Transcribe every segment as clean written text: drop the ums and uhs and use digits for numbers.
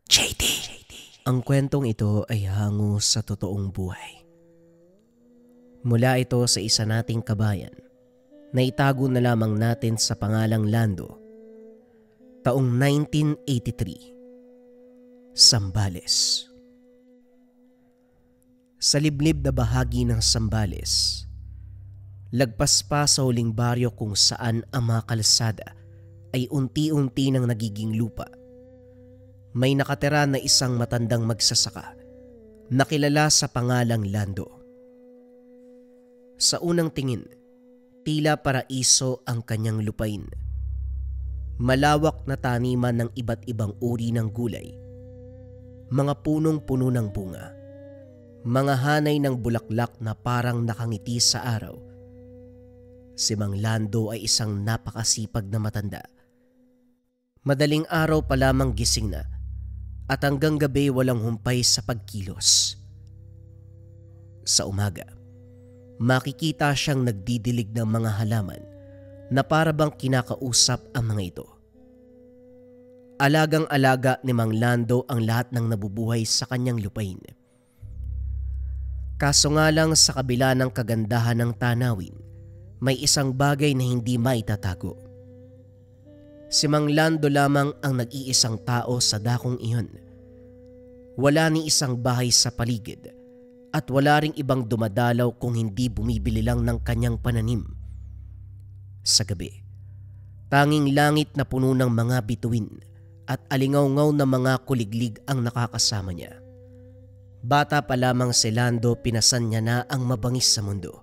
JD. Ang kwentong ito ay hango sa totoong buhay. Mula ito sa isa nating kabayan na itago na lamang natin sa pangalang Lando. Taong 1983, Zambales. Sa liblib na bahagi ng Zambales, lagpas pa sa huling baryo kung saan ang mga kalsada ay unti-unti nang nagiging lupa. May nakatira na isang matandang magsasaka na kilala sa pangalang Lando. Sa unang tingin, tila paraiso ang kanyang lupain. Malawak na taniman ng iba't ibang uri ng gulay, mga punong-puno ng bunga, mga hanay ng bulaklak na parang nakangiti sa araw. Si Mang Lando ay isang napakasipag na matanda. Madaling araw pa lamang gising na at hanggang gabi walang humpay sa pagkilos. Sa umaga, makikita siyang nagdidilig ng mga halaman na para bang kinakausap ang mga ito. Alagang-alaga ni Mang Lando ang lahat ng nabubuhay sa kanyang lupain. Kaso nga lang sa kabila ng kagandahan ng tanawin, may isang bagay na hindi maitatago. Si Mang Lando lamang ang nag-iisang tao sa dakong iyon. Wala ni isang bahay sa paligid at wala ring ibang dumadalaw kung hindi bumibili lang ng kanyang pananim. Sa gabi, tanging langit na puno ng mga bituin at alingaw-ngaw na mga kuliglig ang nakakasama niya. Bata pa lamang si Lando, pinasan niya na ang mabangis sa mundo.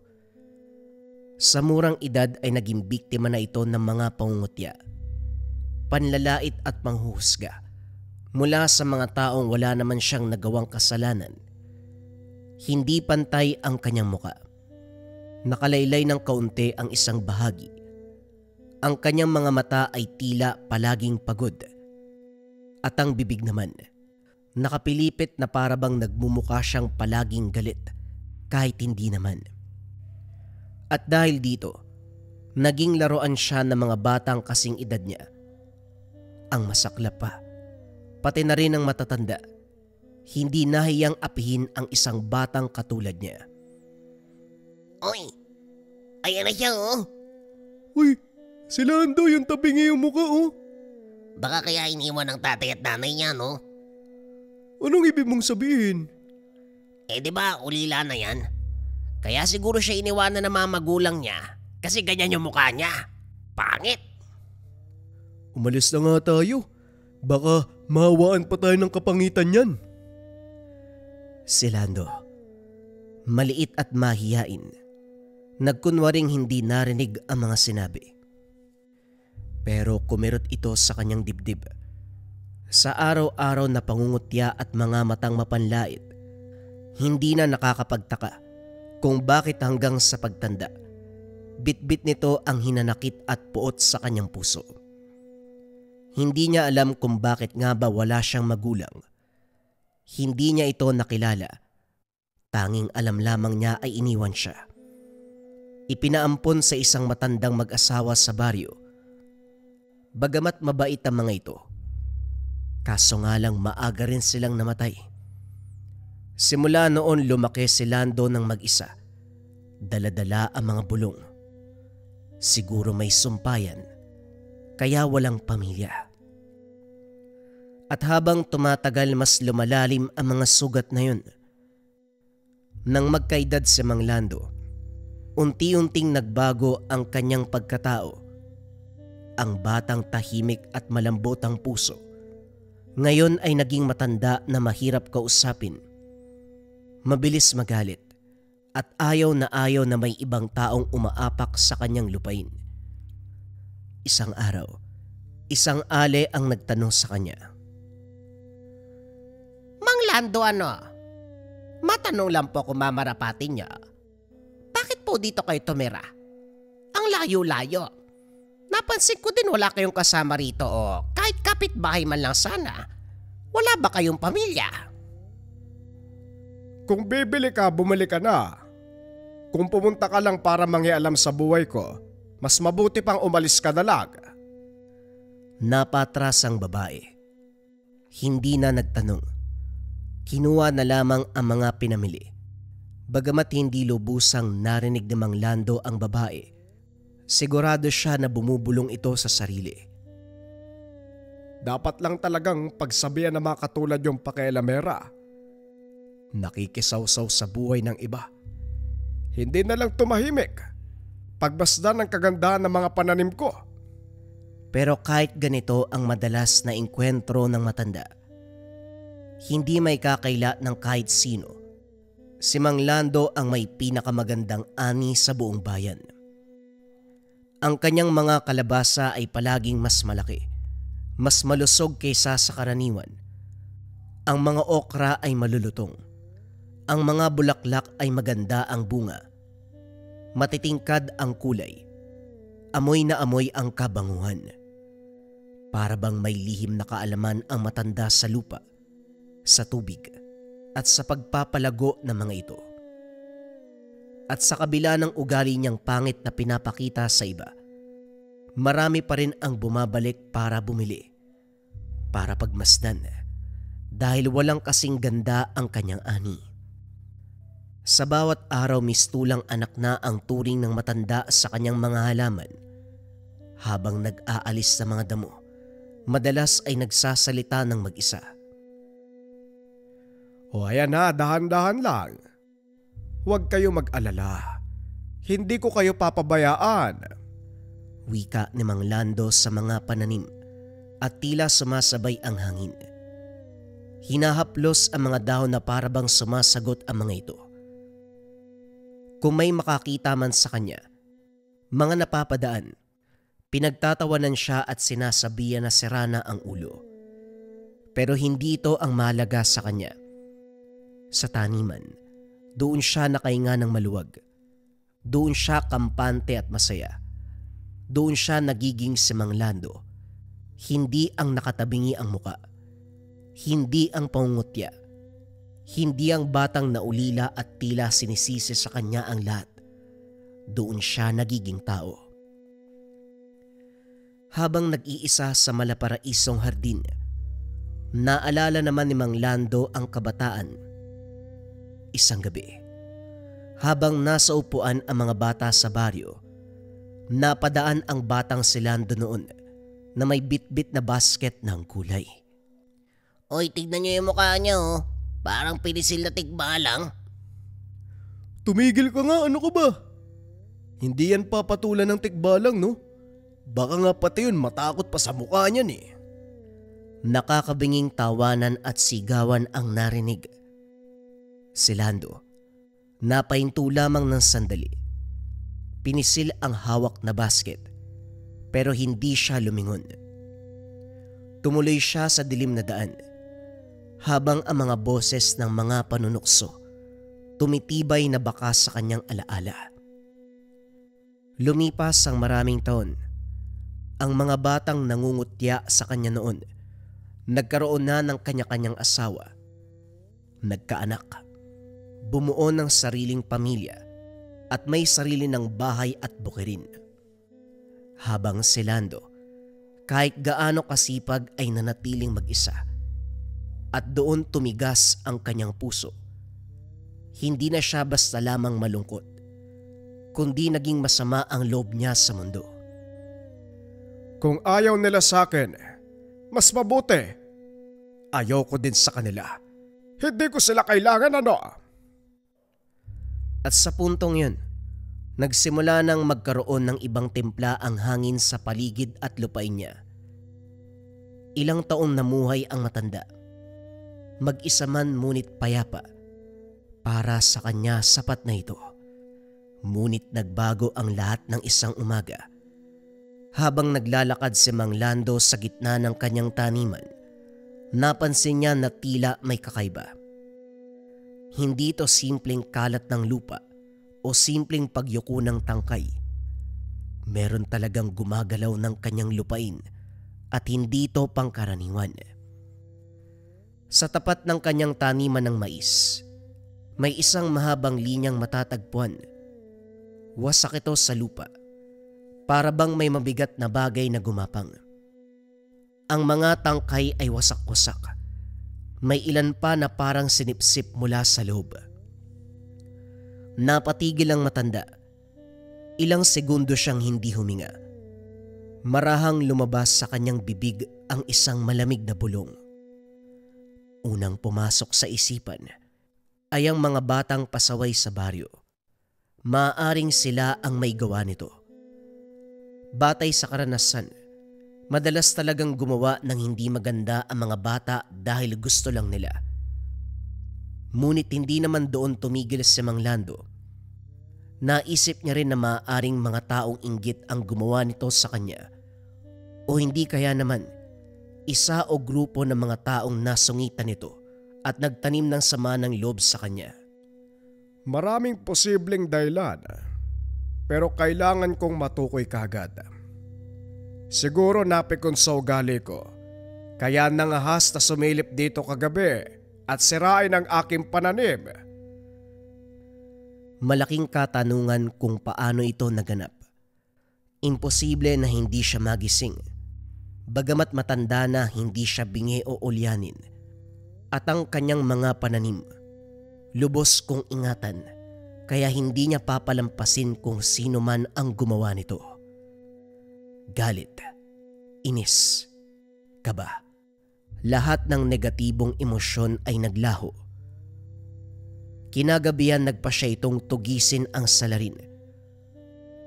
Sa murang edad ay naging biktima na ito ng mga pangungutya, panlalait at panghuhusga mula sa mga taong wala naman siyang nagawang kasalanan. Hindi pantay ang kanyang muka. Nakalaylay ng kaunti ang isang bahagi. Ang kanyang mga mata ay tila palaging pagod. At ang bibig naman, nakapilipit na parabang nagmumukha siyang palaging galit kahit hindi naman. At dahil dito, naging laruan siya ng mga batang kasing edad niya. Ang masaklap pa, pati na rin ang matatanda, hindi nahiyang apihin ang isang batang katulad niya. Oy, ayan na siya oh. Uy, si Lando yung tabingi yung muka oh. Baka kaya iniwan ng tatay at nanay niya no? Anong ibig mong sabihin? Eh di ba ulila na yan? Kaya siguro siya iniwanan ng mga magulang niya kasi ganyan yung mukha niya. Pangit. Umalis na nga tayo. Baka mahawaan pa tayo ng kapangitan niyan. Si Lando, maliit at mahiyain, nagkunwaring hindi narinig ang mga sinabi. Pero kumirot ito sa kanyang dibdib. Sa araw-araw na pangungutya at mga matang mapanlait, hindi na nakakapagtaka kung bakit hanggang sa pagtanda, bitbit nito ang hinanakit at puot sa kanyang puso. Hindi niya alam kung bakit nga ba wala siyang magulang. Hindi niya ito nakilala. Tanging alam lamang niya ay iniwan siya. Ipinaampon sa isang matandang mag-asawa sa baryo. Bagamat mabait ang mga ito, kaso nga lang maaga rin silang namatay. Simula noon lumaki si Lando ng mag-isa. Dala-dala ang mga bulong. Siguro may sumpayan, kaya walang pamilya. At habang tumatagal mas lumalalim ang mga sugat na yun. Nang magkaedad si Mang Lando, unti-unting nagbago ang kanyang pagkatao. Ang batang tahimik at malambot ang puso, ngayon ay naging matanda na mahirap kausapin. Mabilis magalit at ayaw na may ibang taong umaapak sa kanyang lupain. Isang araw, isang ale ang nagtanong sa kanya. Mang Lando ano? Matanong lang po kung mamarapatin niya. Bakit po dito kayo tumira? Ang layo-layo. Napansin ko din wala kayong kasama rito o kahit kapitbahay man lang sana. Wala ba kayong pamilya? Kung bibili ka, bumili ka na. Kung pumunta ka lang para manghialam sa buhay ko, mas mabuti pang umalis ka na lang. Napatras ang babae. Hindi na nagtanong. Kinuha na lamang ang mga pinamili. Bagamat hindi lubusang narinig ni Mang Lando ang babae, sigurado siya na bumubulong ito sa sarili. Dapat lang talagang pagsabihan ng mga katulad yung pakialamera. Nakikisawsaw sa buhay ng iba. Hindi na lang tumahimik. Pagmasdan ng kagandahan ng mga pananim ko. Pero kahit ganito ang madalas na engkwentro ng matanda, hindi may kakaila ng kahit sino. Si Mang Lando ang may pinakamagandang ani sa buong bayan. Ang kanyang mga kalabasa ay palaging mas malaki, mas malusog kaysa sa karaniwan. Ang mga okra ay malulutong. Ang mga bulaklak ay maganda ang bunga. Matitingkad ang kulay. Amoy na amoy ang kabanguhan. Para bang may lihim na kaalaman ang matanda sa lupa, sa tubig, at sa pagpapalago ng mga ito. At sa kabila ng ugali niyang pangit na pinapakita sa iba, marami pa rin ang bumabalik para bumili, para pagmasdan, dahil walang kasing ganda ang kanyang ani. Sa bawat araw mistulang anak na ang turing ng matanda sa kanyang mga halaman. Habang nag-aalis sa mga damo, madalas ay nagsasalita ng mag-isa. O ayan na, dahan-dahan lang. Huwag kayo mag-alala. Hindi ko kayo papabayaan. Wika ni Mang Lando sa mga pananim at tila sumasabay ang hangin. Hinahaplos ang mga dahon na parabang sumasagot ang mga ito. Kung may makakita man sa kanya, mga napapadaan, pinagtatawanan siya at sinasabihan na sirana ang ulo. Pero hindi ito ang mahalaga sa kanya. Sa taniman, doon siya nakahinga ng maluwag. Doon siya kampante at masaya. Doon siya nagiging si Mang Lando. Hindi ang nakatabingi ang muka. Hindi ang pangungutya. Hindi ang batang naulila at tila sinisisi sa kanya ang lahat. Doon siya nagiging tao. Habang nag-iisa sa malaparaisong hardin, naalala naman ni Mang Lando ang kabataan. Isang gabi, habang nasa upuan ang mga bata sa baryo, napadaan ang batang si Lando noon na may bitbit na basket ng kulay. Oy, tignan niyo yung mukha niya oh. Parang pinisil na tigbalang. Tumigil ka nga, ano ka ba? Hindi yan papatulan ng tikbalang, no? Baka nga pati yun matakot pa sa mukha niyan eh. Nakakabinging tawanan at sigawan ang narinig. Si Lando, napahinto lamang ng sandali. Pinisil ang hawak na basket, pero hindi siya lumingon. Tumuloy siya sa dilim na daan, habang ang mga boses ng mga panunukso tumitibay na bakas sa kanyang alaala. Lumipas ang maraming taon. Ang mga batang nangungutya sa kanya noon, nagkaroon na ng kanya-kanyang asawa, nagkaanak, bumuo ng sariling pamilya at may sarili ng bahay at bukirin. Habang si Lando, kahit gaano kasipag ay nanatiling mag-isa at doon tumigas ang kanyang puso. Hindi na siya basta lamang malungkot, kundi naging masama ang loob niya sa mundo. Kung ayaw nila sa akin, mas mabuti. Ayaw ko din sa kanila. Hindi ko sila kailangan, ano? At sa puntong yun, nagsimula nang magkaroon ng ibang timpla ang hangin sa paligid at lupain niya. Ilang taong namuhay ang matanda. Mag-isa man ngunit payapa. Para sa kanya sapat na ito. Ngunit nagbago ang lahat ng isang umaga. Habang naglalakad si Mang Lando sa gitna ng kanyang taniman, napansin niya na tila may kakaiba. Hindi ito simpleng kalat ng lupa o simpleng pagyuko ng tangkay. Meron talagang gumagalaw ng kanyang lupain at hindi ito pangkaraniwan. Sa tapat ng kanyang taniman ng mais, may isang mahabang linyang matatagpuan. Wasak ito sa lupa, para bang may mabigat na bagay na gumapang. Ang mga tangkay ay wasak-wasak May ilan pa na parang sinipsip mula sa loob. Napatigil ang matanda. Ilang segundo siyang hindi huminga. Marahang lumabas sa kanyang bibig ang isang malamig na bulong. Unang pumasok sa isipan ay ang mga batang pasaway sa baryo. Maaaring sila ang may gawa nito. Batay sa karanasan, madalas talagang gumawa ng hindi maganda ang mga bata dahil gusto lang nila. Ngunit hindi naman doon tumigil si Mang Lando. Naisip niya rin na maaaring mga taong inggit ang gumawa nito sa kanya. O hindi kaya naman, isa o grupo ng mga taong nasungitan nito at nagtanim ng sama ng loob sa kanya. Maraming posibleng dahilan, pero kailangan kong matukoy kaagad. Siguro napikon sa ugali ko, kaya nangahas na sumilip dito kagabi at sirain ang aking pananim. Malaking katanungan kung paano ito naganap. Imposible na hindi siya magising. Bagamat matanda na, hindi siya bingi o ulyanin. At ang kanyang mga pananim, lubos kong ingatan, kaya hindi niya papalampasin kung sino man ang gumawa nito. Galit, inis, kaba. Lahat ng negatibong emosyon ay naglaho. Kinagabihan nagpa siya itong tugisin ang salarin.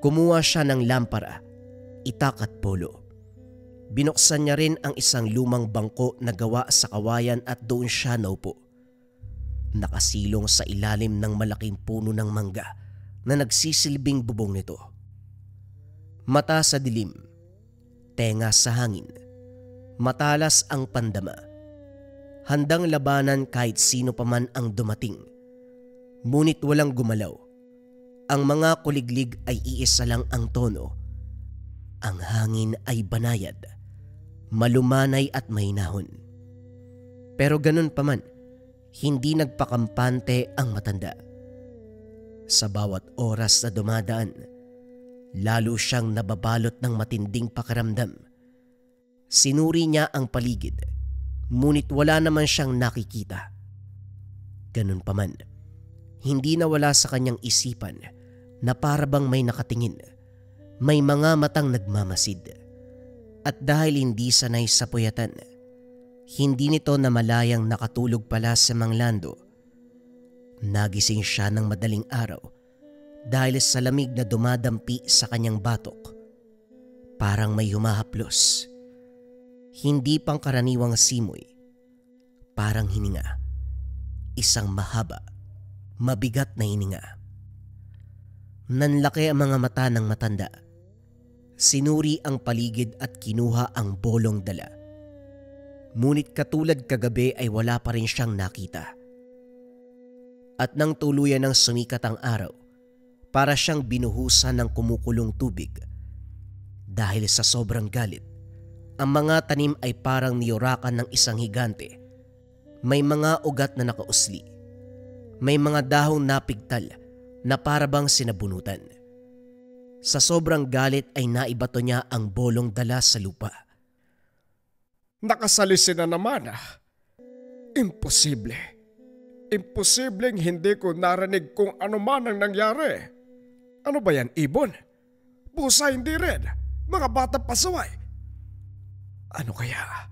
Kumuha siya ng lampara, itak at polo. Binuksan niya rin ang isang lumang bangko na gawa sa kawayan at doon siya naupo. Nakasilong sa ilalim ng malaking puno ng mangga na nagsisilbing bubong nito. Mata sa dilim, tenga sa hangin, matalas ang pandama. Handang labanan kahit sino pa man ang dumating. Ngunit walang gumalaw. Ang mga kuliglig ay iisa lang ang tono. Ang hangin ay banayad, malumanay at mahinahon. Pero ganun pa man, hindi nagpakampante ang matanda. Sa bawat oras na dumadaan, lalo siyang nababalot ng matinding pakiramdam. Sinuri niya ang paligid, ngunit wala naman siyang nakikita. Ganun pa man, hindi nawala sa kanyang isipan na parabang may nakatingin, may mga matang nagmamasid. At dahil hindi sanay sa puyatan, hindi nito namalayang nakatulog pala si Mang Lando. Nagising siya ng madaling araw dahil sa lamig na dumadampi sa kanyang batok. Parang may humahaplos. Hindi pangkaraniwang simoy. Parang hininga. Isang mahaba, mabigat na hininga. Nanlaki ang mga mata ng matanda. Sinuri ang paligid at kinuha ang bolong dala. Ngunit katulad kagabi ay wala pa rin siyang nakita. At nang tuluyan ng sumikat ang araw, para siyang binuhusan ng kumukulong tubig. Dahil sa sobrang galit, ang mga tanim ay parang niyurakan ng isang higante. May mga ugat na nakausli. May mga dahong napigtal na parabang sinabunutan. Sa sobrang galit ay naibato niya ang bolong dala sa lupa. Nakasalisin na naman. Imposible. Imposibleng hindi ko narinig kung ano man ang nangyari. Ano ba yan, ibon? Pusa hindi rin. Mga bata pasaway. Ano kaya?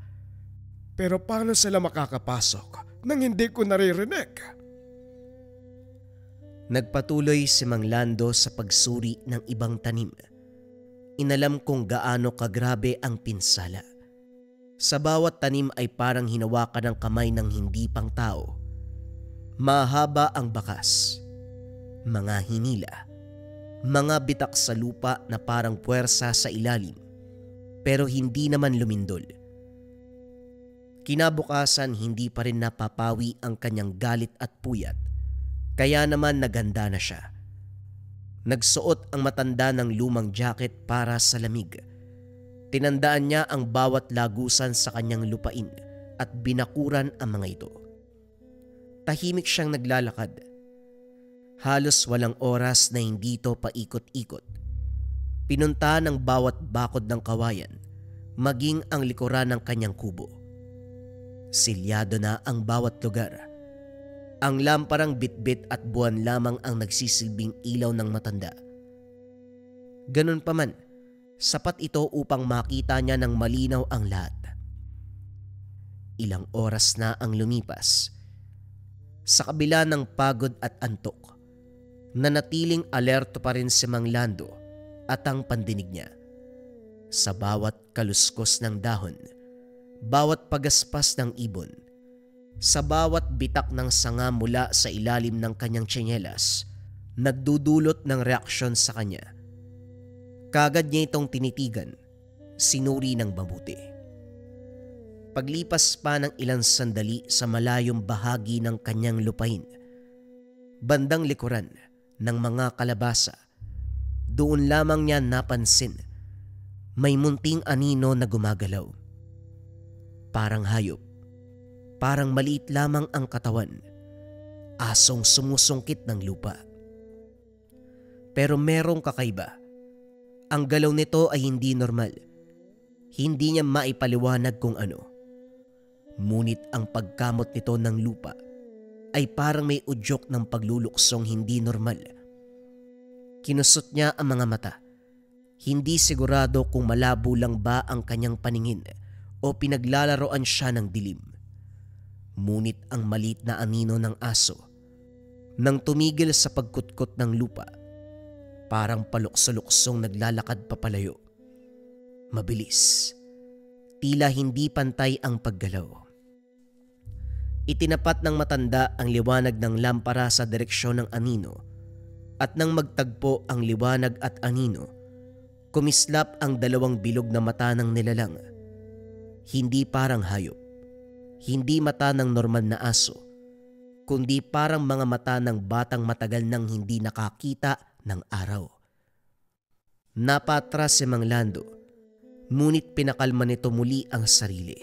Pero paano sila makakapasok nang hindi ko naririnig? Nagpatuloy si Mang Lando sa pagsuri ng ibang tanim. Inalam kung gaano kagrabe ang pinsala. Sa bawat tanim ay parang hinawakan ng kamay ng hindi pang tao. Mahaba ang bakas, mga hinila, mga bitak sa lupa na parang puwersa sa ilalim, pero hindi naman lumindol. Kinabukasan hindi pa rin napapawi ang kanyang galit at puyat, kaya naman naganda na siya. Nagsuot ang matanda ng lumang jacket para sa lamig. Tinandaan niya ang bawat lagusan sa kanyang lupain at binakuran ang mga ito. Tahimik siyang naglalakad. Halos walang oras na hindi ito paikot-ikot. Pinunta ng bawat bakod ng kawayan, maging ang likuran ng kanyang kubo. Silyado na ang bawat lugar. Ang lamparang bitbit at buwan lamang ang nagsisilbing ilaw ng matanda. Ganun pa man, sapat ito upang makita niya ng malinaw ang lahat. Ilang oras na ang lumipas. Sa kabila ng pagod at antok, nanatiling alerto pa rin si Mang Lando at ang pandinig niya. Sa bawat kaluskos ng dahon, bawat pagaspas ng ibon, sa bawat bitak ng sanga mula sa ilalim ng kanyang tsinelas, nagdudulot ng reaksyon sa kanya. Kagad niya itong tinitigan, sinuri ng mabuti. Paglipas pa ng ilang sandali sa malayong bahagi ng kanyang lupain, bandang likuran ng mga kalabasa, doon lamang niya napansin may munting anino na gumagalaw. Parang hayop, parang maliit lamang ang katawan, asong sumusungkit ng lupa. Pero merong kakaiba. Ang galaw nito ay hindi normal. Hindi niya maipaliwanag kung ano. Ngunit ang pagkamot nito ng lupa ay parang may udyok ng pagluluksong hindi normal. Kinusot niya ang mga mata. Hindi sigurado kung malabo lang ba ang kanyang paningin o pinaglalaroan siya ng dilim. Ngunit ang maliit na anino ng aso, nang tumigil sa pagkutkot ng lupa, parang palukso-luksong naglalakad papalayo. Mabilis. Tila hindi pantay ang paggalaw. Itinapat ng matanda ang liwanag ng lampara sa direksyon ng anino at nang magtagpo ang liwanag at anino, kumislap ang dalawang bilog na mata ng nilalang. Hindi parang hayop, hindi mata ng normal na aso, kundi parang mga mata ng batang matagal nang hindi nakakita ng araw. Napatras si Mang Lando, ngunit pinakalma nito muli ang sarili.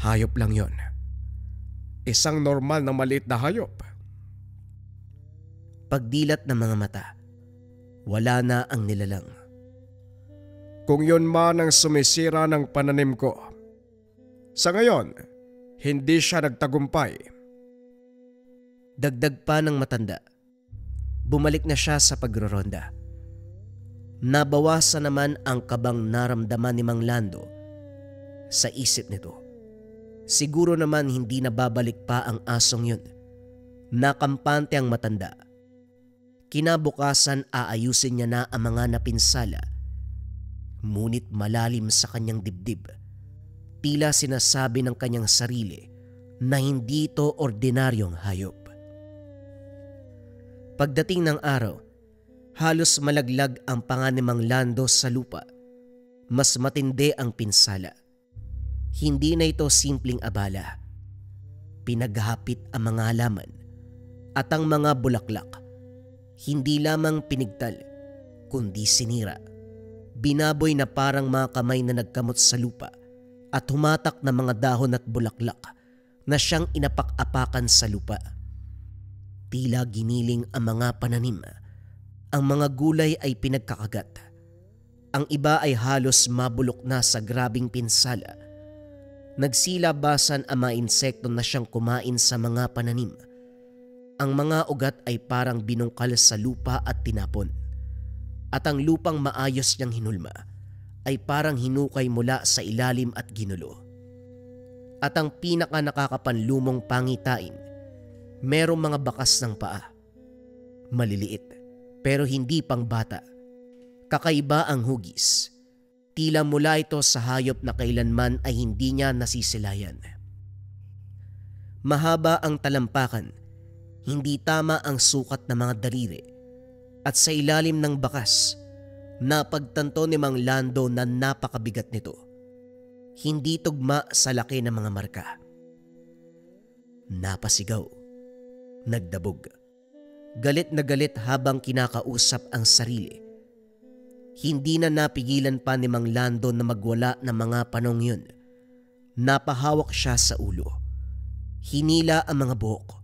Hayop lang yon. Isang normal na maliit na hayop. Pagdilat ng mga mata, wala na ang nilalang. Kung yon man ang sumisira ng pananim ko. Sa ngayon, hindi siya nagtagumpay. Dagdag pa ng matanda. Bumalik na siya sa pagroronda. Nabawasan naman ang kabang naramdaman ni Mang Lando sa isip nito. Siguro naman hindi na babalik pa ang asong yun. Nakampante ang matanda. Kinabukasan aayusin niya na ang mga napinsala. Ngunit malalim sa kanyang dibdib, tila sinasabi ng kanyang sarili na hindi ito ordinaryong hayop. Pagdating ng araw, halos malaglag ang panga ni Mang Lando sa lupa. Mas matindi ang pinsala. Hindi na ito simpleng abala. Pinaghapit ang mga halaman at ang mga bulaklak. Hindi lamang pinigtal, kundi sinira. Binaboy na parang mga kamay na nagkamot sa lupa at humatak na mga dahon at bulaklak na siyang inapak-apakan sa lupa. Tila giniling ang mga pananim. Ang mga gulay ay pinagkakagat. Ang iba ay halos mabulok na sa grabing pinsala. Nagsilabasan ang mga insekto na siyang kumain sa mga pananim. Ang mga ugat ay parang binungkal sa lupa at tinapon. At ang lupang maayos niyang hinulma ay parang hinukay mula sa ilalim at ginulo. At ang pinaka nakakapanlumong pangitain, merong mga bakas ng paa. Maliliit pero hindi pang bata. Kakaiba ang hugis. Tila mula ito sa hayop na kailanman ay hindi niya nasisilayan. Mahaba ang talampakan, hindi tama ang sukat ng mga daliri, at sa ilalim ng bakas, napagtanto ni Mang Lando na napakabigat nito. Hindi tugma sa laki ng mga marka. Napasigaw, nagdabog, galit na galit habang kinakausap ang sarili. Hindi na napigilan pa ni Mang Lando na magwala ng mga panong yun. Napahawak siya sa ulo. Hinila ang mga buhok.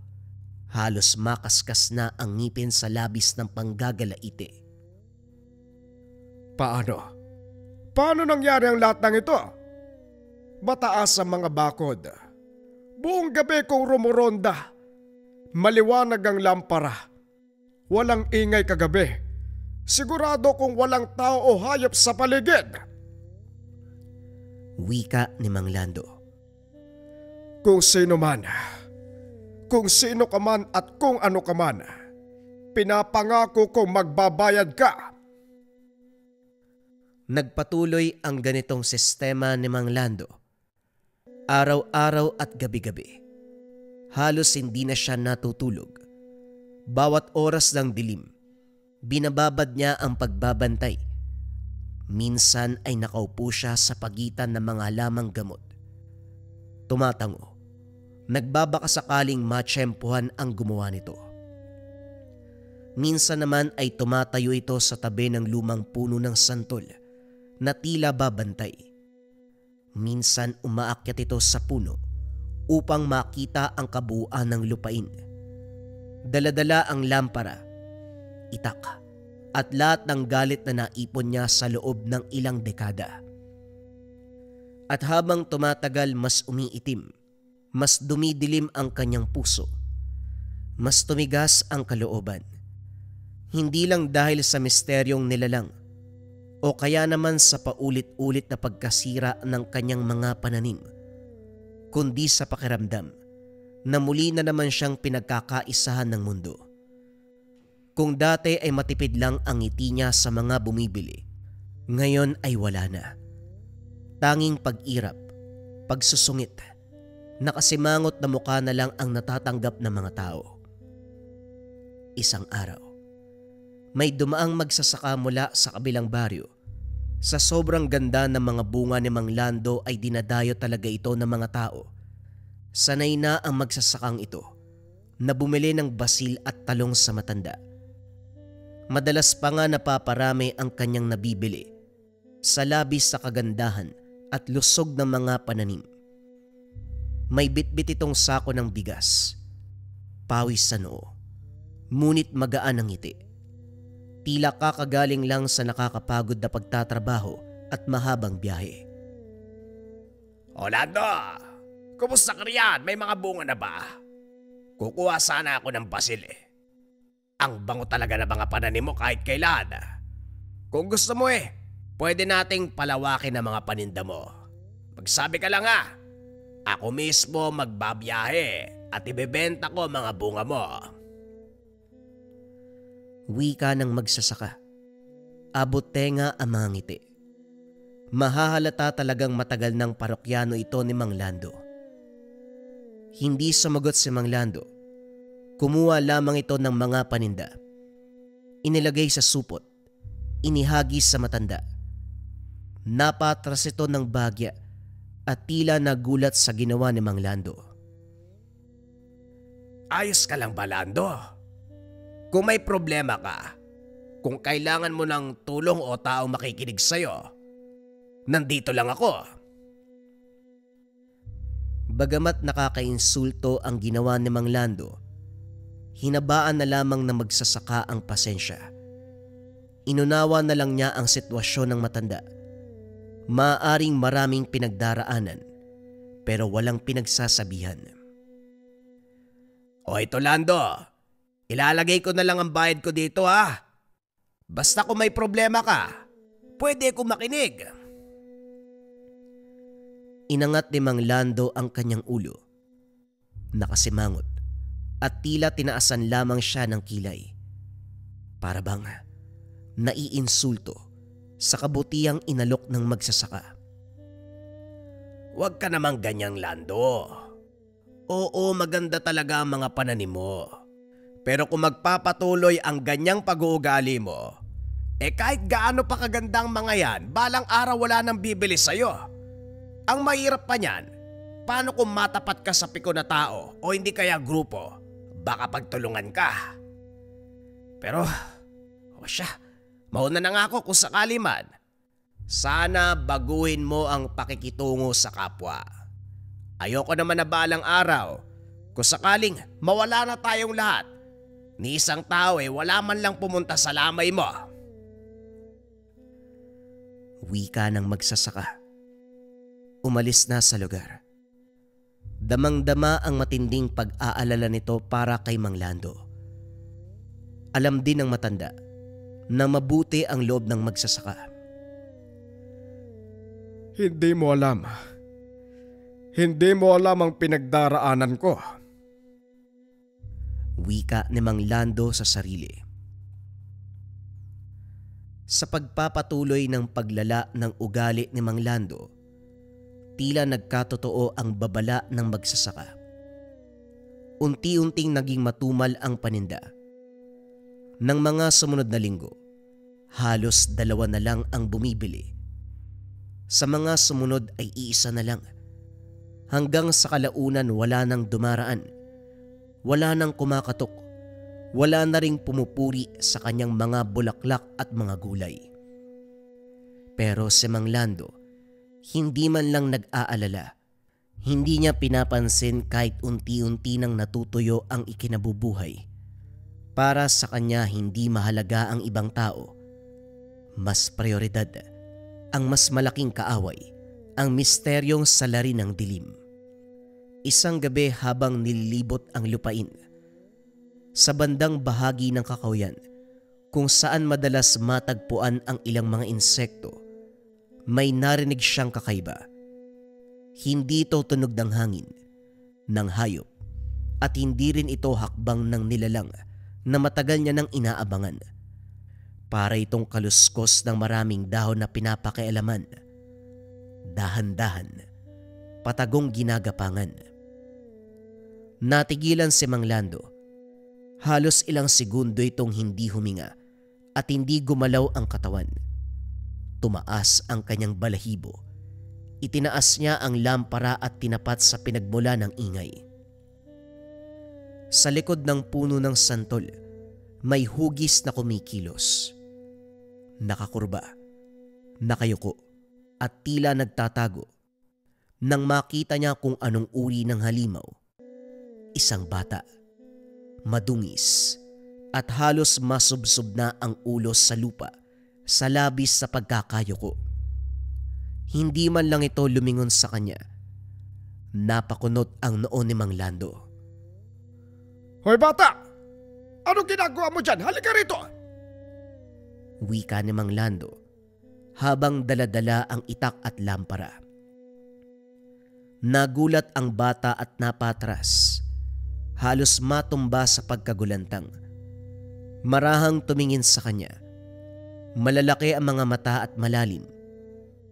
Halos makaskas na ang ngipin sa labis ng panggagalaite. Paano? Paano nangyari ang lahat ng ito? Mataas ang mga bakod. Buong gabi kong rumuronda. Maliwanag ang lampara. Walang ingay kagabi. Sigurado kung walang tao o hayop sa paligid. Wika ni Mang Lando. Kung sino ka man at kung ano ka man, pinapangako kong magbabayad ka. Nagpatuloy ang ganitong sistema ni Mang Lando. Araw-araw at gabi-gabi. Halos hindi na siya natutulog. Bawat oras ng dilim, binababad niya ang pagbabantay. Minsan ay nakaupo siya sa pagitan ng mga halamang gamot. Tumatango. Nagbabaka sakaling matsyempohan ang gumawa nito. Minsan naman ay tumatayo ito sa tabi ng lumang puno ng santol na tila babantay. Minsan umaakyat ito sa puno upang makita ang kabuuan ng lupain. Daladala ang lampara, itak, at lahat ng galit na naipon niya sa loob ng ilang dekada. At habang tumatagal, mas umiitim, mas dumidilim ang kanyang puso, mas tumigas ang kalooban. Hindi lang dahil sa misteryong nilalang o kaya naman sa paulit-ulit na pagkasira ng kanyang mga pananim, kundi sa pakiramdam na muli na naman siyang pinagkakaisahan ng mundo. Kung dati ay matipid lang ang ngiti niya sa mga bumibili, ngayon ay wala na. Tanging pag-irap, pagsusungit, nakasimangot na mukha na lang ang natatanggap ng mga tao. Isang araw, may dumaang magsasaka mula sa kabilang baryo. Sa sobrang ganda ng mga bunga ni Mang Lando ay dinadayo talaga ito ng mga tao. Sanay na ang magsasakang ito na bumili ng basil at talong sa matanda. Madalas pa nga napaparami ang kanyang nabibili sa labis sa kagandahan at lusog ng mga pananim. May bitbit itong sako ng bigas, pawis sa noo, ngunit magaan ang ngiti. Tila kakagaling lang sa nakakapagod na pagtatrabaho at mahabang biyahe. Lando, kumusta ka riyan? May mga bunga na ba? Kukuha sana ako ng basil eh. Ang bango talaga ng mga pananim mo kahit kailan. Kung gusto mo pwede nating palawakin ang mga paninda mo. Magsabi ka lang ako mismo magbabiyahe at ibebenta ko mga bunga mo. Wika ng magsasaka. Abot tenga ang mga ngiti. Mahahalata talagang matagal ng parokyano ito ni Mang Lando. Hindi sumagot si Mang Lando. Kumuha lamang ito ng mga paninda. Inilagay sa supot. Inihagis sa matanda. Napatras ito ng bagya at tila nagulat sa ginawa ni Mang Lando. Ayos ka lang ba, Lando? Kung may problema ka, kung kailangan mo ng tulong o taong makikinig sa'yo, nandito lang ako. Bagamat nakakainsulto ang ginawa ni Mang Lando, hinabaan na lamang na magsasaka ang pasensya. Inunawa na lang niya ang sitwasyon ng matanda. Maaaring maraming pinagdaraanan, pero walang pinagsasabihan. Ito Lando, ilalagay ko na lang ang bayad ko dito Basta kung may problema ka, pwede akong makinig. Inangat ni Mang Lando ang kanyang ulo. Nakasimangot at tila tinaasan lamang siya ng kilay. Para bang naiinsulto sa kabutihang inalok ng magsasaka. Huwag ka namang ganyang, Lando. Oo, maganda talaga ang mga pananim mo. Pero kung magpapatuloy ang ganyang pag-uugali mo, kahit gaano pa kaganda ang mga yan, balang araw wala nang bibili sa'yo. Ang mahirap pa niyan, paano kung matapat ka sa piko na tao o hindi kaya grupo, baka pagtulungan ka. Pero, mauna na nga ako kung sakali man. Sana baguhin mo ang pakikitungo sa kapwa. Ayoko naman na balang araw, kung sakaling mawala na tayong lahat, ni isang tao wala man lang pumunta sa lamay mo. Wika ng magsasaka. Umalis na sa lugar. Damang-dama ang matinding pag-aalala nito para kay Mang Lando. Alam din ng matanda na mabuti ang loob ng magsasaka. Hindi mo alam. Hindi mo alam ang pinagdaraanan ko. Wika ni Mang Lando sa sarili. Sa pagpapatuloy ng paglala ng ugali ni Mang Lando, tila nagkatotoo ang babala ng magsasaka. Unti-unting naging matumal ang paninda. Nang mga sumunod na linggo, halos 2 na lang ang bumibili. Sa mga sumunod ay 1 na lang. Hanggang sa kalaunan wala nang dumaraan. Wala nang kumakatok. Wala na ring pumupuri sa kanyang mga bulaklak at mga gulay. Pero si Mang Lando, hindi man lang nag-aalala. Hindi niya pinapansin kahit unti-unti nang natutuyo ang ikinabubuhay. Para sa kanya hindi mahalaga ang ibang tao. Mas prioridad, ang mas malaking kaaway, ang misteryong salari ng dilim. Isang gabi habang nililibot ang lupain, sa bandang bahagi ng Kakahuyan, kung saan madalas matagpuan ang ilang mga insekto, may narinig siyang kakaiba. Hindi ito tunog ng hangin, ng hayop, at hindi rin ito hakbang ng nilalang na matagal niya nang inaabangan. Para itong kaluskos ng maraming dahon na pinapakialaman. Dahan-dahan, patagong ginagapangan. Natigilan si Mang Lando. Halos ilang segundo itong hindi huminga at hindi gumalaw ang katawan. Tumaas ang kanyang balahibo. Itinaas niya ang lampara at tinapat sa pinagmula ng ingay. Sa likod ng puno ng santol, may hugis na kumikilos. Nakakurba, nakayuko, at tila nagtatago. Nang makita niya kung anong uri ng halimaw, isang bata. Madungis at halos masubsob na ang ulo sa lupa sa labis sa pagkakayuko. Hindi man lang ito lumingon sa kanya. Napakunot ang noo ni Mang Lando. Hoy bata! Anong ginagawa mo dyan? Halika rito! Wika ni Mang Lando habang daladala ang itak at lampara. Nagulat ang bata at napatras. Halos matumba sa pagkagulantang. Marahang tumingin sa kanya. Malalaki ang mga mata at malalim.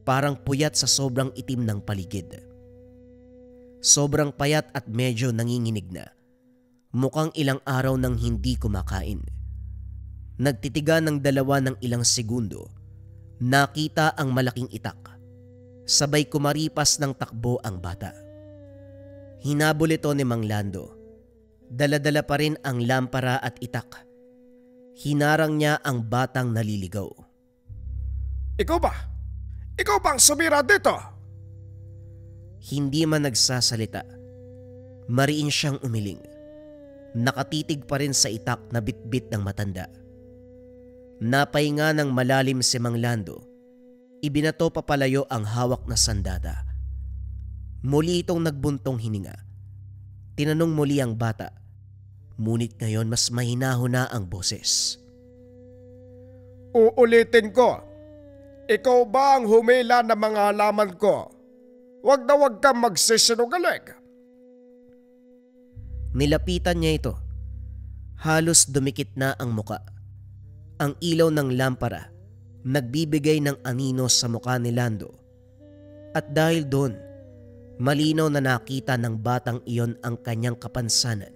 Parang puyat sa sobrang itim ng paligid. Sobrang payat at medyo nanginginig na. Mukhang ilang araw nang hindi kumakain. Nagtitiga ng 2 ng ilang segundo. Nakita ang malaking itak. Sabay kumaripas ng takbo ang bata. Hinabol ito ni Mang Lando. Dala-dala pa rin ang lampara at itak. Hinarang niya ang batang naliligaw. Ikaw ba? Ikaw bang sumira dito? Hindi man nagsasalita. Mariin siyang umiling. Nakatitig pa rin sa itak na bitbit ng matanda. Napahinga ng malalim si Mang Lando. Ibinato papalayo ang hawak na sandata. Muli itong nagbuntong hininga. Tinanong muli ang bata. Ngunit ngayon mas mahinaho na ang boses. Uulitin ko. Ikaw ba ang humila ng mga halaman ko? Huwag na huwag kang magsisinungaling. Nilapitan niya ito. Halos dumikit na ang muka. Ang ilaw ng lampara nagbibigay ng anino sa muka ni Lando. At dahil doon, malinaw na nakita ng batang iyon ang kanyang kapansanan.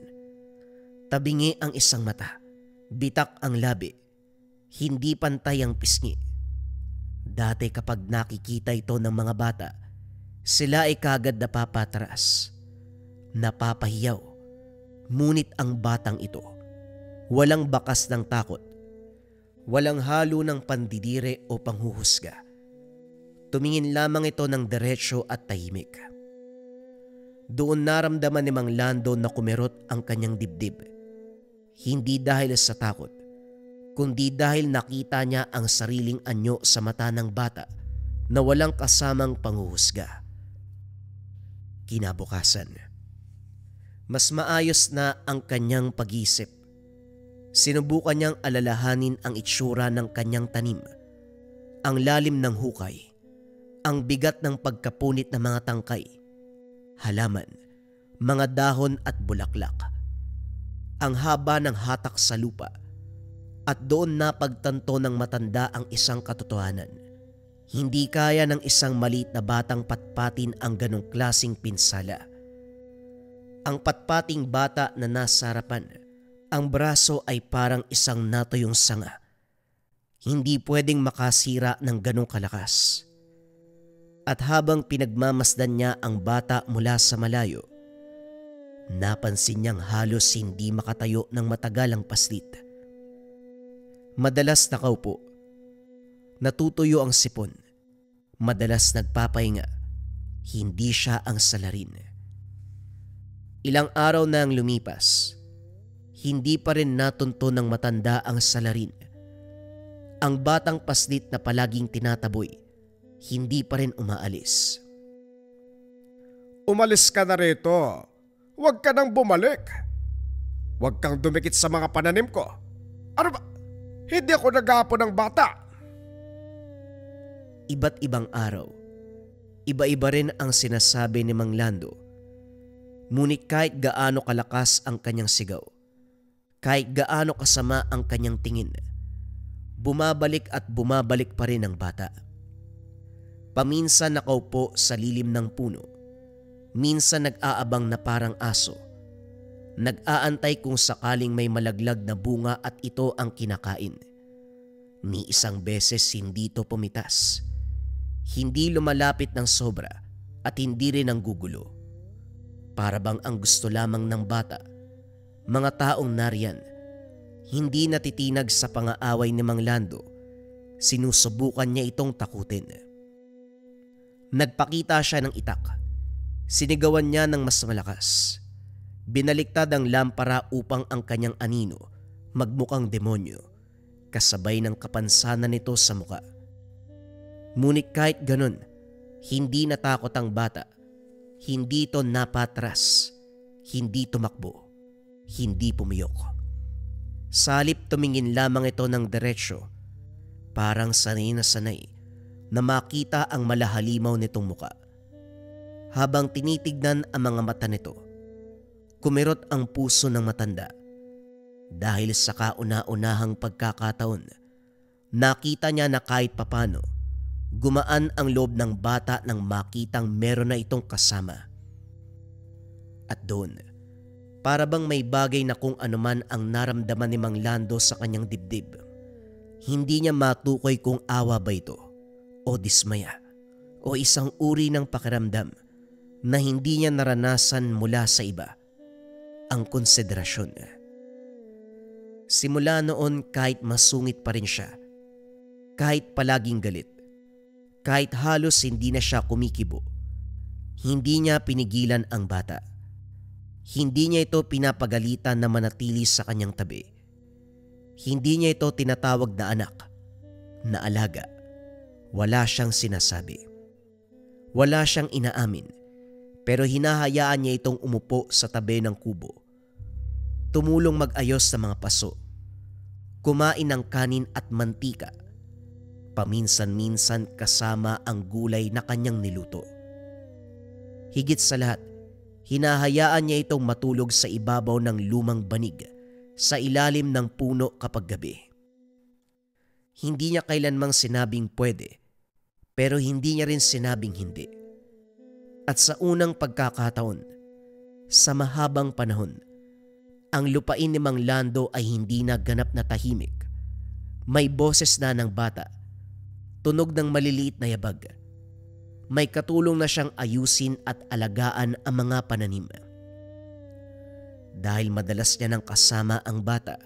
Tabingi ang isang mata, bitak ang labi, hindi pantay ang pisngi. Dati kapag nakikita ito ng mga bata, sila ay kagad napapatras, napapahiyaw. Ngunit ang batang ito, walang bakas ng takot, walang halo ng pandidire o panghuhusga. Tumingin lamang ito ng diretsyo at tahimik. Doon naramdaman ni Mang Lando na kumirot ang kanyang dibdib. Hindi dahil sa takot, kundi dahil nakita niya ang sariling anyo sa mata ng bata na walang kasamang panghuhusga. Kinabukasan, mas maayos na ang kanyang pag-isip. Sinubukan niyang alalahanin ang itsura ng kanyang tanim, ang lalim ng hukay, ang bigat ng pagkapunit ng mga tangkay, halaman, mga dahon at bulaklak, ang haba ng hatak sa lupa, at doon napagtanto ng matanda ang isang katotohanan. Hindi kaya ng isang maliit na batang patpatin ang ganong klaseng pinsala. Ang patpating bata na nasa harapan, ang braso ay parang isang natuyong sanga. Hindi pwedeng makasira ng ganong kalakas. At habang pinagmamasdan niya ang bata mula sa malayo, napansin niyang halos hindi makatayo ng matagal ang paslit. Madalas nakaupo, natutuyo ang sipon, madalas nagpapahinga, hindi siya ang salarin. Ilang araw na ang lumipas, hindi pa rin natunto ng matanda ang salarin. Ang batang paslit na palaging tinataboy, hindi pa rin umaalis. Umalis ka na rito. Huwag ka nang bumalik. Huwag kang dumikit sa mga pananim ko. Ano ba? Hindi ako nag-aapon ng bata. Iba't ibang araw, iba-iba rin ang sinasabi ni Mang Lando. Ngunit kahit gaano kalakas ang kanyang sigaw, kahit gaano kasama ang kanyang tingin, bumabalik at bumabalik pa rin ang bata. Paminsan nakaupo sa lilim ng puno, minsan nag-aabang na parang aso, nag-aantay kung sakaling may malaglag na bunga at ito ang kinakain. Ni isang beses hindi ito pumitas, hindi lumalapit ng sobra at hindi rin ang gugulo. Para bang ang gusto lamang ng bata, mga taong nariyan, hindi natitinag sa pangaaway ni Mang Lando, sinusubukan niya itong takutin. Nagpakita siya ng itak, sinigawan niya ng mas malakas. Binaliktad ang lampara upang ang kanyang anino magmukhang demonyo, kasabay ng kapansanan nito sa muka. Ngunit kahit ganun, hindi natakot ang bata. Hindi ito napatras, hindi tumakbo, hindi pumiyok. Salip tumingin lamang ito ng diretsyo, parang sanay na sanay na makita ang malahalimaw nitong muka. Habang tinitignan ang mga mata nito, kumirot ang puso ng matanda. Dahil sa kauna-unahang pagkakataon, nakita niya na kahit papano, gumaan ang loob ng bata nang makitang meron na itong kasama. At doon, para bang may bagay na kung anuman ang naramdaman ni Mang Lando sa kanyang dibdib, hindi niya matukoy kung awa ba ito, o dismaya, o isang uri ng pakiramdam na hindi niya naranasan mula sa iba, ang konsiderasyon. Simula noon kahit masungit pa rin siya, kahit palaging galit, kahit halos hindi na siya kumikibo, hindi niya pinigilan ang bata. Hindi niya ito pinapagalitan na manatili sa kanyang tabi. Hindi niya ito tinatawag na anak, na alaga. Wala siyang sinasabi. Wala siyang inaamin, pero hinahayaan niya itong umupo sa tabi ng kubo. Tumulong mag-ayos sa mga paso. Kumain ng kanin at mantika. Paminsan-minsan kasama ang gulay na kanyang niluto. Higit sa lahat, hinahayaan niya itong matulog sa ibabaw ng lumang banig sa ilalim ng puno kapag gabi. Hindi niya kailanmang sinabing pwede, pero hindi niya rin sinabing hindi. At sa unang pagkakataon, sa mahabang panahon, ang lupain ni Mang Lando ay hindi na ganap na tahimik. May boses na ng bata, tunog ng maliliit na yabag. May katulong na siyang ayusin at alagaan ang mga pananim. Dahil madalas niya nang kasama ang bata,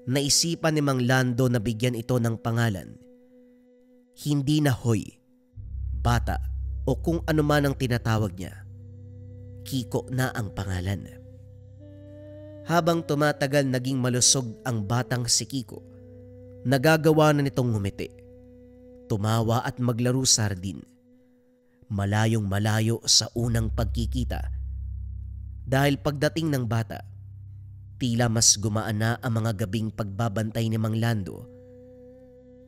naisipan ni Mang Lando na bigyan ito ng pangalan. Hindi na Hoy, bata o kung ano man ang tinatawag niya. Kiko na ang pangalan. Habang tumatagal naging malusog ang batang si Kiko, nagagawa na nitong ngumiti. tumawa at maglaro sardin. Malayong malayo sa unang pagkikita. Dahil pagdating ng bata, tila mas gumaan na ang mga gabing pagbabantay ni Mang Lando.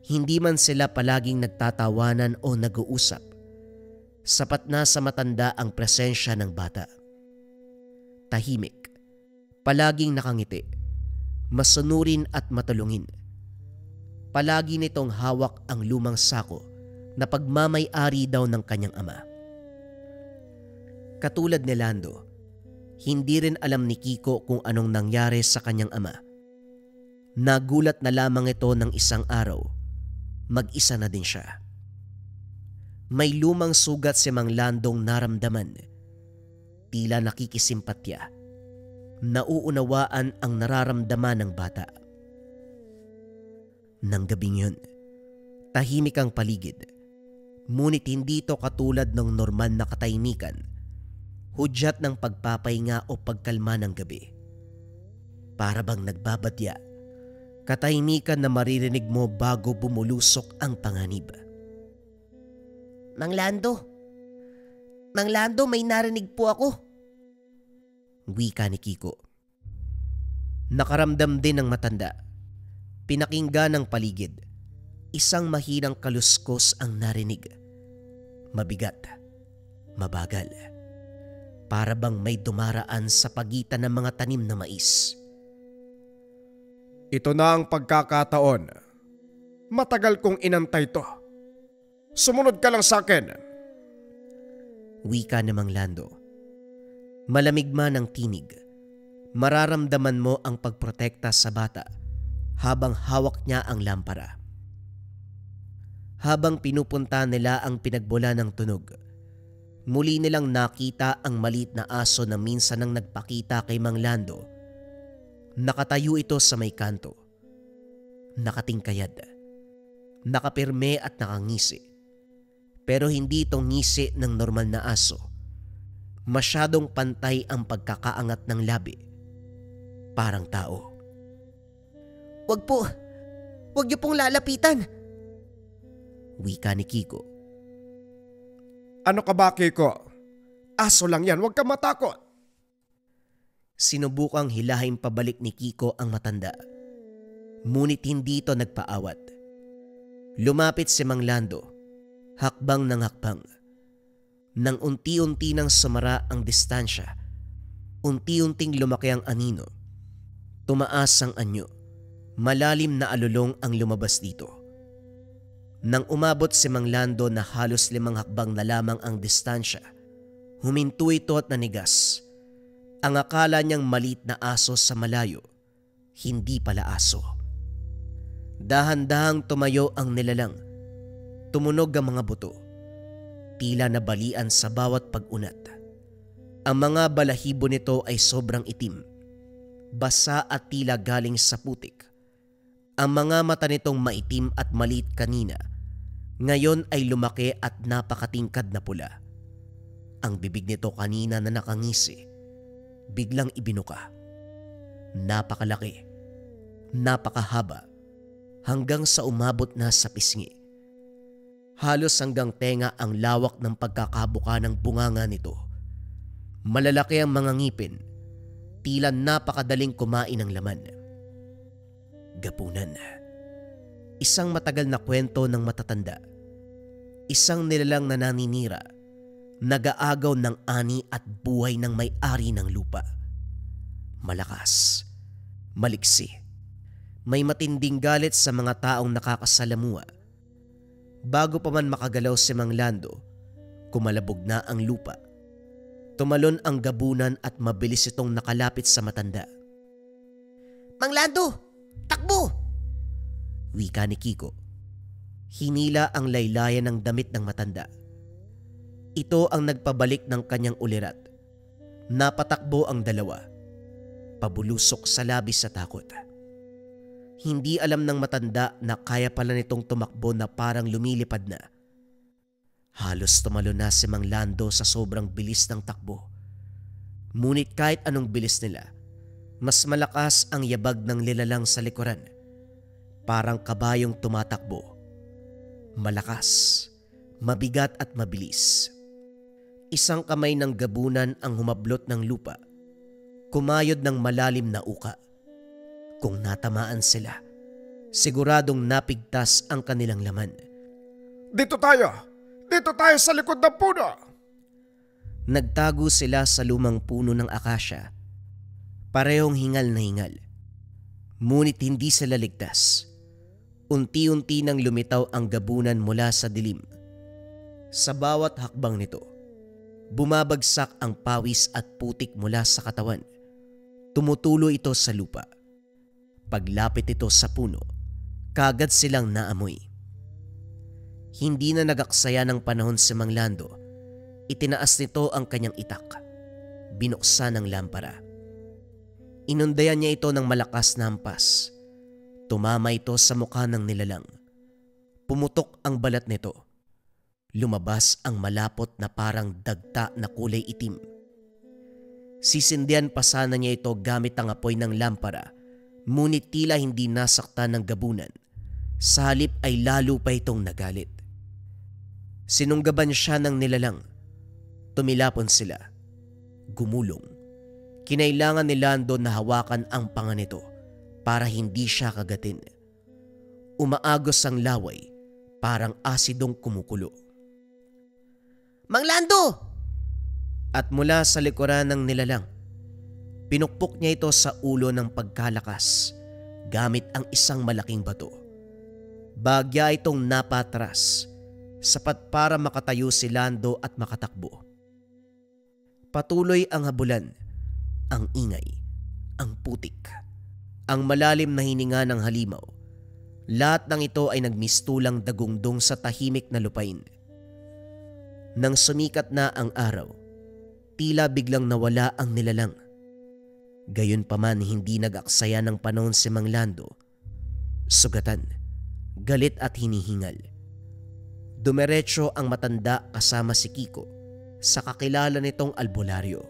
Hindi man sila palaging nagtatawanan o nag-uusap. Sapat na sa matanda ang presensya ng bata. Tahimik, palaging nakangiti, masunurin at matulungin. Palagi nitong hawak ang lumang sako na pagmamay-ari daw ng kanyang ama. Katulad ni Lando, hindi rin alam ni Kiko kung anong nangyari sa kanyang ama. Nagulat na lamang ito ng isang araw. Mag-isa na din siya. May lumang sugat si Mang Landong naramdaman. Tila nakikisimpatya. Nauunawaan ang nararamdaman ng bata. Nang gabing yun, tahimik ang paligid. Ngunit hindi ito katulad ng normal na katahimikan. Hudyat ng pagpapahinga o pagkalma ng gabi. Para bang nagbabadya. Katahimikan na maririnig mo bago bumulusok ang panganib. Mang Lando, may narinig po ako. Wika ni Kiko. Nakaramdam din ng matanda. Pinakinggan ng paligid. Isang mahinang kaluskos ang narinig. Mabigat, mabagal. Para bang may dumaraan sa pagitan ng mga tanim na mais. Ito na ang pagkakataon. Matagal kong inantay to. Sumunod ka lang sa akin. Wika ni Mang Lando. Malamig man ang tinig. Mararamdaman mo ang pagprotekta sa bata habang hawak niya ang lampara. Habang pinupunta nila ang pinagbula ng tunog, muli nilang nakita ang maliit na aso na minsan nang nagpakita kay Mang Lando. Nakatayo ito sa may kanto. Nakatingkayad. Nakapirme at nakangisi. Pero hindi itong ngisi ng normal na aso. Masyadong pantay ang pagkakaangat ng labi. Parang tao. Wag niyo pong lalapitan. Wika ni Kiko. Ano ka ba, Kiko? Aso lang yan, huwag ka matakot. Sinubukang hilahin pabalik ni Kiko ang matanda. Ngunit hindi ito nagpaawat. Lumapit si Mang Lando, hakbang ng hakbang. Nang unti-unti nang sumara ang distansya, unti-unting lumaki ang anino. Tumaas ang anyo. Malalim na alulong ang lumabas dito. Nang umabot si Mang Lando na halos 5 hakbang na lamang ang distansya, huminto ito at nanigas. Ang akala niyang maliit na aso sa malayo, hindi pala aso. Dahan-dahang tumayo ang nilalang. Tumunog ang mga buto. Tila nabalian sa bawat pag-unat. Ang mga balahibo nito ay sobrang itim. Basa at tila galing sa putik. Ang mga mata nitong maitim at maliit kanina, ngayon ay lumaki at napakatingkad na pula. Ang bibig nito kanina na nakangisi, biglang ibinuka. Napakalaki, napakahaba, hanggang sa umabot na sa pisngi. Halos hanggang tenga ang lawak ng pagkakabuka ng bunganga nito. Malalaki ang mga ngipin, tila napakadaling kumain ng laman. Gapunan. Isang matagal na kwento ng matatanda. Isang nilalang na naninira, nag-aagaw ng ani at buhay ng may-ari ng lupa. Malakas, maliksi, may matinding galit sa mga taong nakakasalamuha. Bago pa man makagalaw si Mang Lando, kumalabog na ang lupa. Tumalon ang gabunan at mabilis itong nakalapit sa matanda. Mang Lando! Takbo! Wika ni Kiko. Hinila ang laylayan ng damit ng matanda. Ito ang nagpabalik ng kanyang ulirat. Napatakbo ang dalawa. Pabulusok sa labis sa takot. Hindi alam ng matanda na kaya pala nitong tumakbo na parang lumilipad na. Halos tumalo na si Mang Lando sa sobrang bilis ng takbo. Ngunit kahit anong bilis nila, mas malakas ang yabag ng nilalang sa likuran. Parang kabayong tumatakbo. Malakas, mabigat at mabilis. Isang kamay ng gabunan ang humablot ng lupa, kumayod ng malalim na uka. Kung natamaan sila, siguradong napigtas ang kanilang laman. Dito tayo! Dito tayo sa likod ng puno! Nagtago sila sa lumang puno ng akasya. Parehong hingal na hingal. Ngunit hindi sila ligtas. Unti-unti nang lumitaw ang gabunan mula sa dilim. Sa bawat hakbang nito, bumabagsak ang pawis at putik mula sa katawan. Tumutulo ito sa lupa. Paglapit ito sa puno, kaagad silang naamoy. Hindi na nagaksaya ng panahon si Mang Lando. Itinaas nito ang kanyang itak. Binuksan ang lampara. Inundayan niya ito ng malakas na hampas. Tumama ito sa mukha ng nilalang. Pumutok ang balat nito. Lumabas ang malapot na parang dagta na kulay itim. Sisindihan pa sana niya ito gamit ang apoy ng lampara, ngunit tila hindi nasaktan ng gabunan. Sa halip ay lalo pa itong nagalit. Sinunggaban siya ng nilalang. Tumilapon sila. Gumulong. Kinailangan ni Lando na hawakan ang panga nito para hindi siya kagatin. Umaagos ang laway, parang asidong kumukulo. Mang Lando! At mula sa likuran ng nilalang, pinukpok niya ito sa ulo ng pagkalakas gamit ang isang malaking bato. Bagya itong napatras, sapat para makatayo si Lando at makatakbo. Patuloy ang habulan, ang ingay, ang putik, ang malalim na hininga ng halimaw. Lahat ng ito ay nagmistulang dagungdong sa tahimik na lupain. Nang sumikat na ang araw, tila biglang nawala ang nilalang. Gayunpaman hindi nag-aksaya ng panahon si Mang Lando. Sugatan, galit at hinihingal. Dumiretso ang matanda kasama si Kiko sa kakilala nitong albularyo.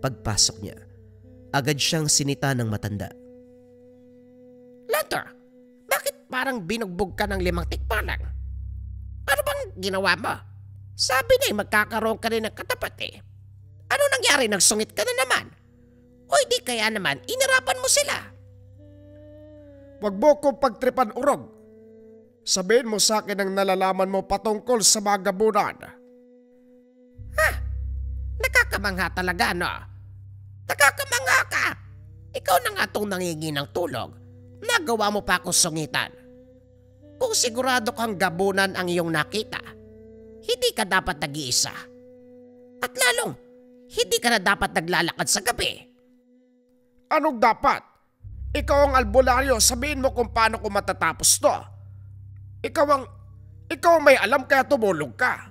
Pagpasok niya, agad siyang sinita ng matanda. Lando, bakit parang binugbog ka ng 5 tikbalang? Ano bang ginawa mo? Sabi na magkakaroon ka rin ng katapat eh. Ano nangyari? Nagsungit ka na naman? O di kaya naman inirapan mo sila? Huwag mo kong pagtripan, Urog. Sabihin mo sa akin ang nalalaman mo patungkol sa mga gabunan. Ha? Nakakamangha talaga, no? Nakakamangha ka! Ikaw na nga itong nangingi ng tulog. Nagawa mo pa akong sungitan. Kung sigurado kang gabunan ang iyong nakita, hindi ka dapat nag-iisa. At lalong, hindi ka na dapat naglalakad sa gabi. Anong dapat? Ikaw ang albularyo, sabihin mo kung paano ko matatapos to. Ikaw ang may alam kaya tumulog ka.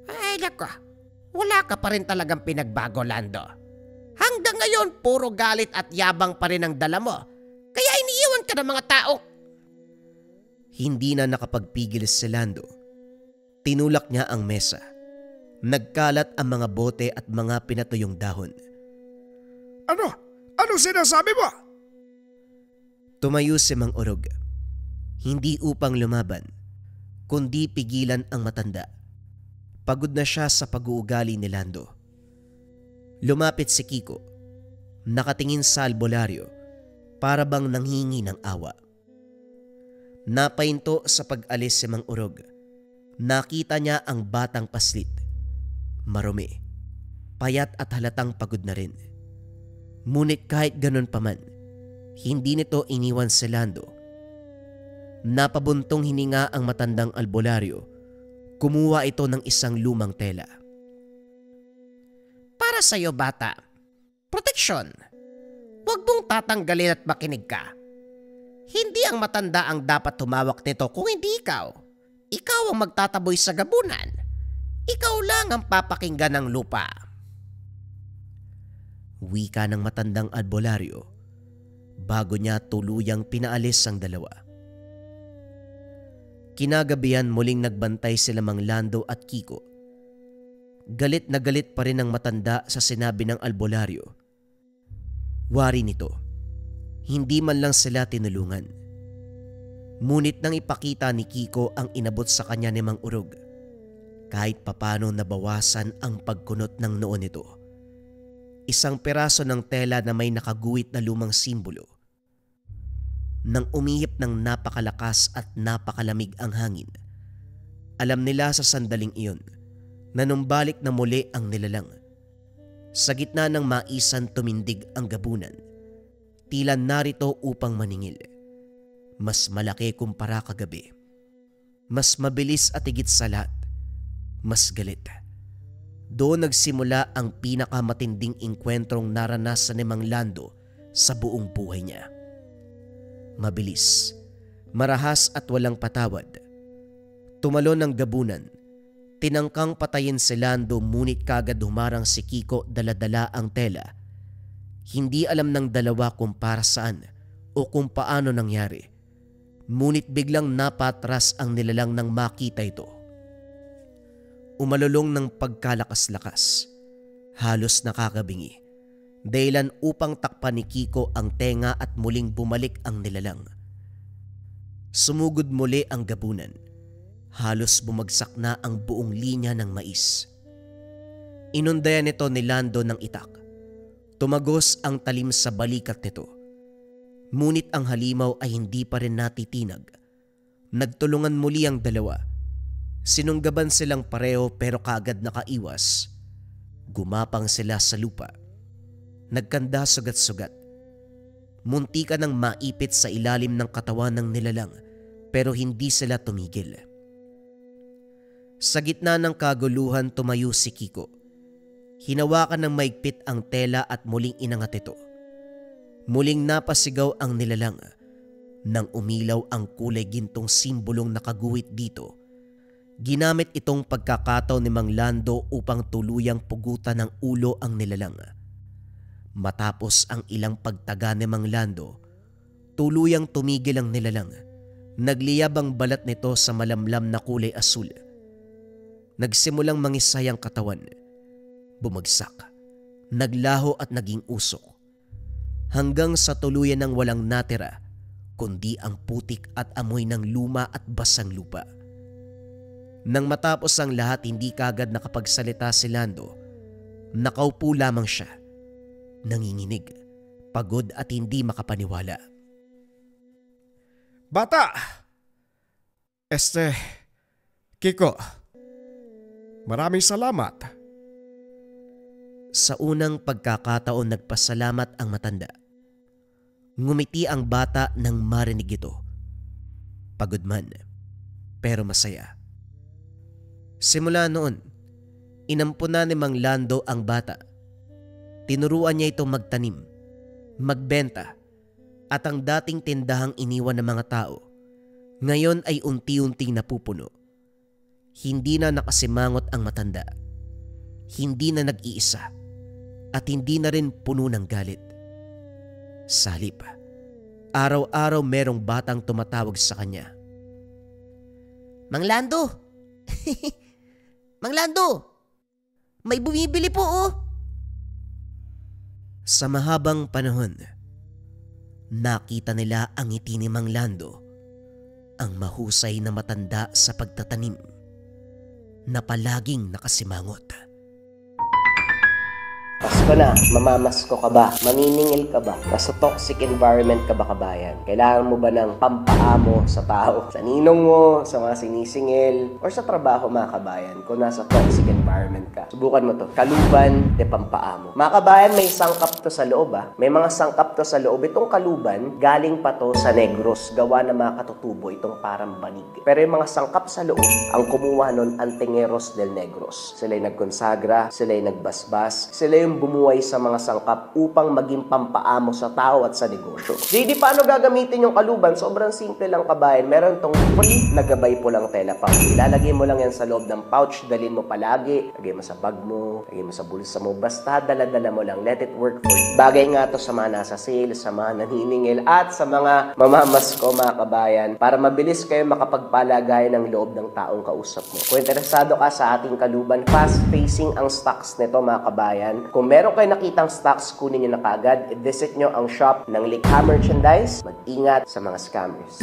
Ay nako, wala ka pa rin talagang pinagbago, Lando. Hanggang ngayon, puro galit at yabang pa rin ang dala mo. Kaya iniiwan ka ng mga tao. Hindi na nakapagpigil si Lando. Tinulak niya ang mesa. Nagkalat ang mga bote at mga pinatuyong dahon. Ano? Anong sinasabi mo? Tumayo si Mang Urog. Hindi upang lumaban, kundi pigilan ang matanda. Pagod na siya sa pag-uugali ni Lando. Lumapit si Kiko. Nakatingin sa albularyo, para bang nanghingi ng awa. Napahinto sa pag-alis si Mang Urog. Nakita niya ang batang paslit. Marumi, payat at halatang pagod na rin. Ngunit kahit ganun pa man, hindi nito iniwan si Lando. Napabuntong hininga ang matandang albularyo. Kumuha ito ng isang lumang tela. Para sa'yo, bata. Proteksyon. Huwag mong tatanggalin at makinig ka. Hindi ang matanda ang dapat tumawak nito kung hindi ikaw. Ikaw ang magtataboy sa gabunan. Ikaw lang ang papakinggan ng lupa. Wika ng matandang albularyo bago niya tuluyang pinaalis ang dalawa. Kinagabihan muling nagbantay sila Mang Lando at Kiko. Galit na galit pa rin ang matanda sa sinabi ng albularyo. Wari nito, hindi man lang sila tinulungan. Ngunit nang ipakita ni Kiko ang inabot sa kanya ni Mang Urog, kahit papano nabawasan ang pagkunot ng noo nito. Isang peraso ng tela na may nakaguhit na lumang simbolo. Nang umihip ng napakalakas at napakalamig ang hangin, alam nila sa sandaling iyon na numbalik na muli ang nilalang. Sa gitna ng maisan tumindig ang gabunan, tila narito upang maningil. Mas malaki kumpara kagabi. Mas mabilis at higit sa lahat, mas galit. Doon nagsimula ang pinakamatinding engkwentrong naranasan ni Mang Lando sa buong buhay niya. Mabilis, marahas at walang patawad. Tumalon ang gabunan. Tinangkang patayin si Lando ngunit kagad humarang si Kiko dala-dala ang tela. Hindi alam ng dalawa kung para saan o kung paano nangyari. Ngunit biglang napatras ang nilalang nang makita ito. Umalulong ng pagkalakas-lakas, halos nakakabingi, dahilan upang takpan ni Kiko ang tenga at muling bumalik ang nilalang. Sumugod muli ang gabunan. Halos bumagsak na ang buong linya ng mais. Inundayan nito ni Lando ng itak. Tumagos ang talim sa balikat nito. Ngunit ang halimaw ay hindi pa rin natitinag. Nagtulungan muli ang dalawa. Sinunggaban silang pareho pero kaagad nakaiwas. Gumapang sila sa lupa. Nagkanda sugat-sugat. Munti ka nang maipit sa ilalim ng katawan ng nilalang pero hindi sila tumigil. Sa gitna ng kaguluhan tumayo si Kiko. Hinawakan ng maigpit ang tela at muling inangat ito. Muling napasigaw ang nilalang. Nang umilaw ang kulay gintong simbolong nakaguhit dito, ginamit itong pagkakataon ni Mang Lando upang tuluyang pugutan ng ulo ang nilalang. Matapos ang ilang pagtaga ni Mang Lando, tuluyang tumigil ang nilalang. Nagliyab ang balat nito sa malamlam na kulay asul. Nagsimulang mangisay ang katawan. Bumagsak, naglaho at naging usok. Hanggang sa tuluyan ng walang natira, kundi ang putik at amoy ng luma at basang lupa. Nang matapos ang lahat, hindi kagad nakapagsalita si Lando. Nakaupo lamang siya, nanginginig, pagod at hindi makapaniwala. Bata! Kiko, maraming salamat. Sa unang pagkakataon nagpasalamat ang matanda. Ngumiti ang bata nang marinig ito. Pagod man, pero masaya. Simula noon, inampunan ni Mang Lando ang bata. Tinuruan niya ito magtanim, magbenta, at ang dating tindahang iniwan ng mga tao, ngayon ay unti-unting napupuno. Hindi na nakasimangot ang matanda. Hindi na nag-iisa. At hindi na rin puno ng galit. Sa halip, araw-araw merong batang tumatawag sa kanya. Mang Lando! Mang Lando! May bumibili po oh! Sa mahabang panahon, nakita nila ang ngiti ni Mang Lando, ang mahusay na matanda sa pagtatanim, na palaging nakasimangot. Pasko na, mamamasko ka ba? Maniningil ka ba? Nasa toxic environment ka ba, kabayan? Kailangan mo ba ng pampaamo sa tao? Sa ninong mo, sa mga sinisingil, or sa trabaho, mga kabayan, kung nasa toxic environment ka. Subukan mo to. Kaluban de pampaamo. Mga kabayan, may sangkap to sa loob May mga sangkap to sa loob. Itong kaluban, galing pa to sa Negros. Gawa ng mga katutubo, itong parang banig. Pero yung mga sangkap sa loob, ang kumuha nun, Antingeros del Negros. Sila'y nagkonsagra, sila'y nagbasbas, sila yung bumuhay sa mga sangkap upang maging pampaamo sa tao at sa negosyo. JD, paano gagamitin yung kaluban? Sobrang simple lang, kabayan. Meron tong free na gabay po lang tela pouch. Ilalagay mo lang yan sa loob ng pouch, dalhin mo palagi, lagay mo sa bag mo, lagay mo sa bulsa mo, basta dala-dala mo lang. Let it work for you. Bagay nga to sa mga nasa sale, sa mga naniningil, at sa mga mamamasko, mga kabayan, para mabilis kayo makapagpalagay ng loob ng taong kausap mo. Kung interesado ka sa ating kaluban, fast-facing ang stocks nito, mga kabayan. Kung meron kayo nakitang stocks, kunin nyo na kagad. I-visit nyo ang shop ng Likha Merchandise. Mag-ingat sa mga scammers.